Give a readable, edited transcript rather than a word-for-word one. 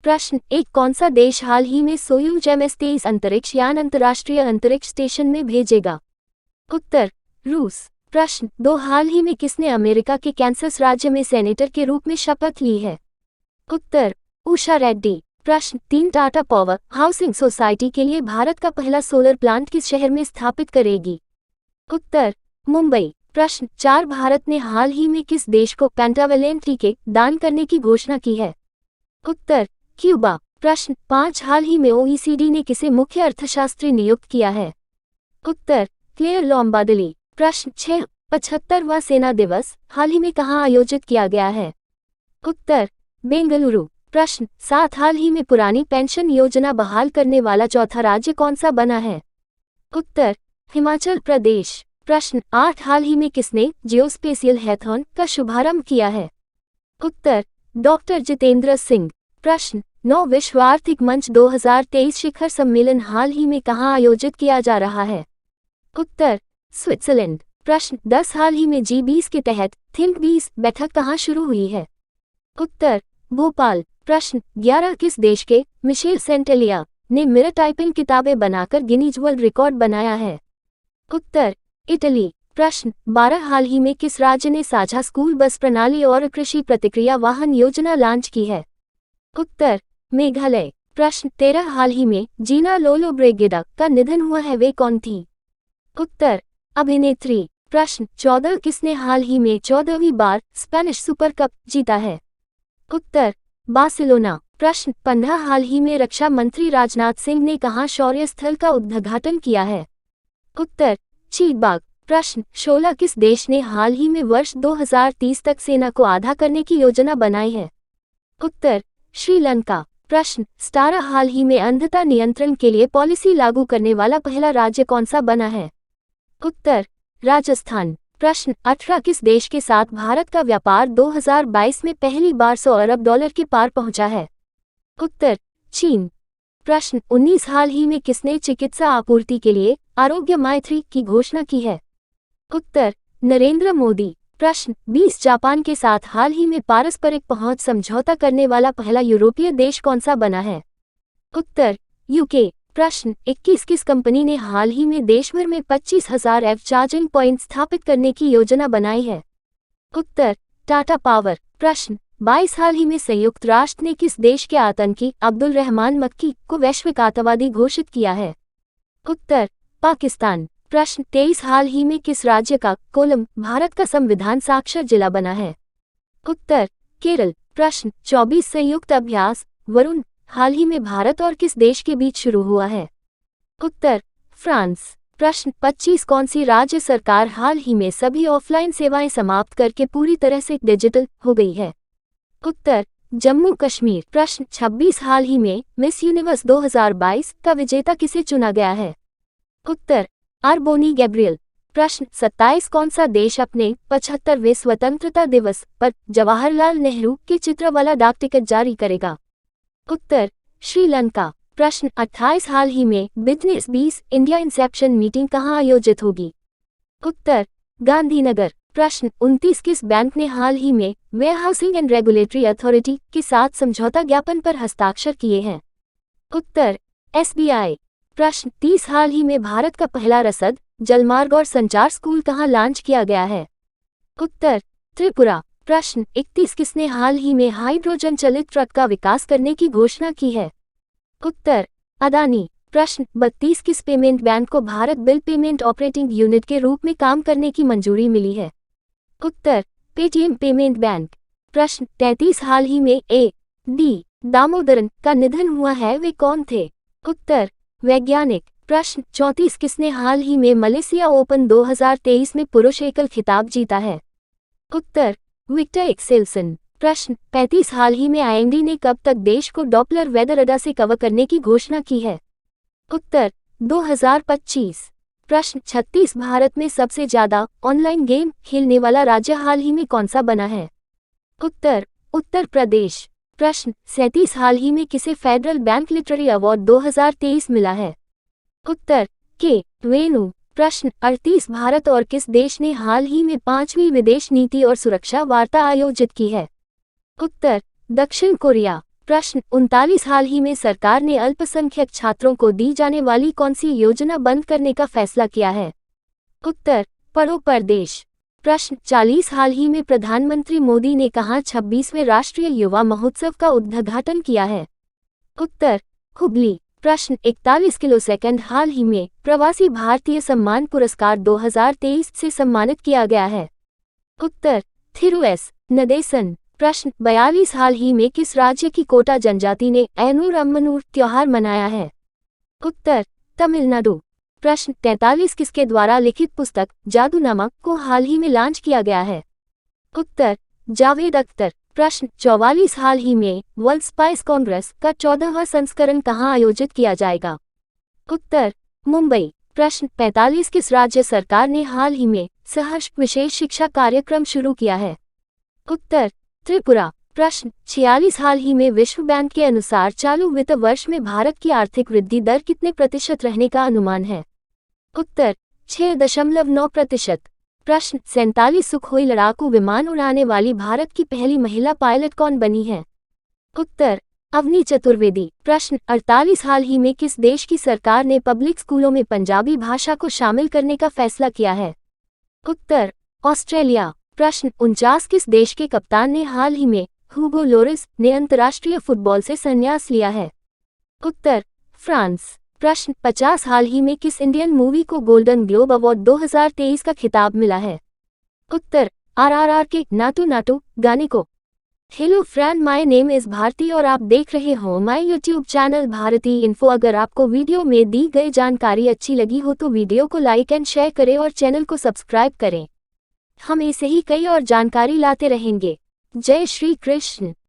प्रश्न 1 कौन सा देश हाल ही में सोयूज MS-23 अंतरिक्ष यान अंतर्राष्ट्रीय अंतरिक्ष स्टेशन में भेजेगा? उत्तर रूस। प्रश्न 2 हाल ही में किसने अमेरिका के कैंसस राज्य में सेनेटर के रूप में शपथ ली है? उत्तर उषा रेड्डी। प्रश्न 3 टाटा पावर हाउसिंग सोसाइटी के लिए भारत का पहला सोलर प्लांट किस शहर में स्थापित करेगी? उत्तर मुंबई। प्रश्न 4 भारत ने हाल ही में किस देश को पेंटावैलेंट टीके दान करने की घोषणा की है? उत्तर क्यूबा। प्रश्न 5 हाल ही में OECD ने किसे मुख्य अर्थशास्त्री नियुक्त किया है? उत्तर क्लेयर लोम्बार्डली। प्रश्न 6 75वां सेना दिवस हाल ही में कहाँ आयोजित किया गया है? उत्तर बेंगलुरु। प्रश्न 7 हाल ही में पुरानी पेंशन योजना बहाल करने वाला चौथा राज्य कौन सा बना है? उत्तर हिमाचल प्रदेश। प्रश्न 8 हाल ही में किसने जियोस्पेशियल हैथॉन का शुभारंभ किया है? उत्तर डॉक्टर जितेंद्र सिंह। प्रश्न 9 विश्व आर्थिक मंच 2023 शिखर सम्मेलन हाल ही में कहाँ आयोजित किया जा रहा है? उत्तर स्विट्जरलैंड। प्रश्न 10 हाल ही में G20 के तहत थिंक 20 बैठक कहाँ शुरू हुई है? उत्तर भोपाल। प्रश्न 11 किस देश के मिशेल सेंटेलिया ने मिरर टाइपिंग किताबें बनाकर गिनीज वर्ल्ड रिकॉर्ड बनाया है? उत्तर इटली। प्रश्न 12 हाल ही में किस राज्य ने साझा स्कूल बस प्रणाली और कृषि प्रतिक्रिया वाहन योजना लॉन्च की है? उत्तर मेघालय। प्रश्न 13 हाल ही में जीना लोलो ब्रेगेडा का निधन हुआ है, वे कौन थी? उत्तर अभिनेत्री। प्रश्न 14 किसने हाल ही में 14वीं बार स्पेनिश सुपर कप जीता है? उत्तर बार्सिलोना। प्रश्न 15 हाल ही में रक्षा मंत्री राजनाथ सिंह ने कहाँ शौर्य स्थल का उद्घाटन किया है? उत्तर चीबाग। प्रश्न 16 किस देश ने हाल ही में वर्ष 2030 तक सेना को आधा करने की योजना बनाई है? उत्तर श्रीलंका। प्रश्न 17 हाल ही में अंधता नियंत्रण के लिए पॉलिसी लागू करने वाला पहला राज्य कौन सा बना है? उत्तर राजस्थान। प्रश्न 18 किस देश के साथ भारत का व्यापार 2022 में पहली बार $100 अरब के पार पहुंचा है? उत्तर चीन। प्रश्न 19 हाल ही में किसने चिकित्सा आपूर्ति के लिए आरोग्य मैत्री की घोषणा की है? उत्तर नरेंद्र मोदी। प्रश्न 20 जापान के साथ हाल ही में पारस्परिक पहुंच समझौता करने वाला पहला यूरोपीय देश कौन सा बना है? उत्तर यूके। प्रश्न 21 किस कंपनी ने हाल ही में देश भर में 25,000 EV चार्जिंग पॉइंट स्थापित करने की योजना बनाई है? उत्तर टाटा पावर। प्रश्न 22 हाल ही में संयुक्त राष्ट्र ने किस देश के आतंकी अब्दुल रहमान मक्की को वैश्विक आतंकवादी घोषित किया है? उत्तर पाकिस्तान। प्रश्न 23 हाल ही में किस राज्य का कोलम भारत का संविधान साक्षर जिला बना है? उत्तर केरल। प्रश्न 24 संयुक्त अभ्यास वरुण हाल ही में भारत और किस देश के बीच शुरू हुआ है? उत्तर फ्रांस। प्रश्न 25 कौन सी राज्य सरकार हाल ही में सभी ऑफलाइन सेवाएं समाप्त करके पूरी तरह से डिजिटल हो गई है? उत्तर जम्मू कश्मीर। प्रश्न 26 हाल ही में मिस यूनिवर्स 2022 का विजेता किसे चुना गया है? उत्तर आरबोनी गैब्रियल। प्रश्न 27 कौन सा देश अपने 75वें स्वतंत्रता दिवस पर जवाहरलाल नेहरू के चित्र वाला डाक टिकट जारी करेगा? उत्तर श्रीलंका। प्रश्न 28 हाल ही में बिजनेस 20 इंडिया इंसेप्शन मीटिंग कहाँ आयोजित होगी? उत्तर गांधीनगर। प्रश्न 29 किस बैंक ने हाल ही में वेयरहाउसिंग एंड रेगुलेटरी अथॉरिटी के साथ समझौता ज्ञापन पर हस्ताक्षर किए हैं? उत्तर SBI। प्रश्न 30 हाल ही में भारत का पहला रसद जलमार्ग और संचार स्कूल कहाँ लॉन्च किया गया है? उत्तर त्रिपुरा। प्रश्न 31 किसने हाल ही में हाइड्रोजन चलित ट्रक का विकास करने की घोषणा की है? उत्तर अदानी। प्रश्न 32 किस पेमेंट बैंक को Bharat bill payment operating unit के रूप में काम करने की मंजूरी मिली है? उत्तर पेटीएम पेमेंट बैंक। प्रश्न 33 हाल ही में A.D. दामोदरन का निधन हुआ है, वे कौन थे? उत्तर वैज्ञानिक। प्रश्न 34 किसने हाल ही में मलेशिया ओपन 2023 में पुरुष एकल खिताब जीता है? उत्तर विक्टर एक्सेल्सन। प्रश्न 35 हाल ही में IMD ने कब तक देश को डॉपलर वेदर रडार से कवर करने की घोषणा की है? उत्तर 2025। प्रश्न 36 भारत में सबसे ज्यादा ऑनलाइन गेम खेलने वाला राज्य हाल ही में कौन सा बना है? उत्तर उत्तर प्रदेश। प्रश्न 37 हाल ही में किसे फेडरल बैंक लिटरेरी अवार्ड 2023 मिला है? उत्तर के वेणु। प्रश्न 38 भारत और किस देश ने हाल ही में 5वीं विदेश नीति और सुरक्षा वार्ता आयोजित की है? उत्तर दक्षिण कोरिया। प्रश्न 39 हाल ही में सरकार ने अल्पसंख्यक छात्रों को दी जाने वाली कौन सी योजना बंद करने का फैसला किया है? उत्तर पढ़ो परदेश। प्रश्न 40 हाल ही में प्रधानमंत्री मोदी ने कहाँ 26वें राष्ट्रीय युवा महोत्सव का उद्घाटन किया है? उत्तर हुबली। प्रश्न 41 किलो सेकंड हाल ही में प्रवासी भारतीय सम्मान पुरस्कार 2023 से सम्मानित किया गया है? उत्तर थिरुएस नदेसन। प्रश्न 42 हाल ही में किस राज्य की कोटा जनजाति ने एनूर अम्मनूर त्योहार मनाया है? उत्तर तमिलनाडु। प्रश्न 43 किसके द्वारा लिखित पुस्तक जादूनामा को हाल ही में लॉन्च किया गया है? उत्तर जावेद अख्तर। प्रश्न 44 हाल ही में वर्ल्ड स्पाइस कांग्रेस का 14वां संस्करण कहां आयोजित किया जाएगा? उत्तर मुंबई। प्रश्न 45 किस राज्य सरकार ने हाल ही में सहर्ष विशेष शिक्षा कार्यक्रम शुरू किया है? उत्तर त्रिपुरा। प्रश्न 46 हाल ही में विश्व बैंक के अनुसार चालू वित्त वर्ष में भारत की आर्थिक वृद्धि दर कितने प्रतिशत रहने का अनुमान है? उत्तर 6.9%। प्रश्न 47 सुखोई लड़ाकू विमान उड़ाने वाली भारत की पहली महिला पायलट कौन बनी है? उत्तर अवनी चतुर्वेदी। प्रश्न 48 हाल ही में किस देश की सरकार ने पब्लिक स्कूलों में पंजाबी भाषा को शामिल करने का फैसला किया है? उत्तर ऑस्ट्रेलिया। प्रश्न 49 किस देश के कप्तान ने हाल ही में हुगो लोरिस ने अंतर्राष्ट्रीय फुटबॉल से संन्यास लिया है? उत्तर फ्रांस। प्रश्न 50 हाल ही में किस इंडियन मूवी को गोल्डन ग्लोब अवार्ड 2023 का खिताब मिला है? उत्तर आरआरआर के नाटू नाटू गाने को। Hello friend, my name is Bharti और आप देख रहे हो my YouTube channel Bharti info. अगर आपको वीडियो में दी गई जानकारी अच्छी लगी हो तो वीडियो को लाइक एंड शेयर करें और चैनल को सब्सक्राइब करें। हम ऐसे ही कई और जानकारी लाते रहेंगे। जय श्री कृष्ण।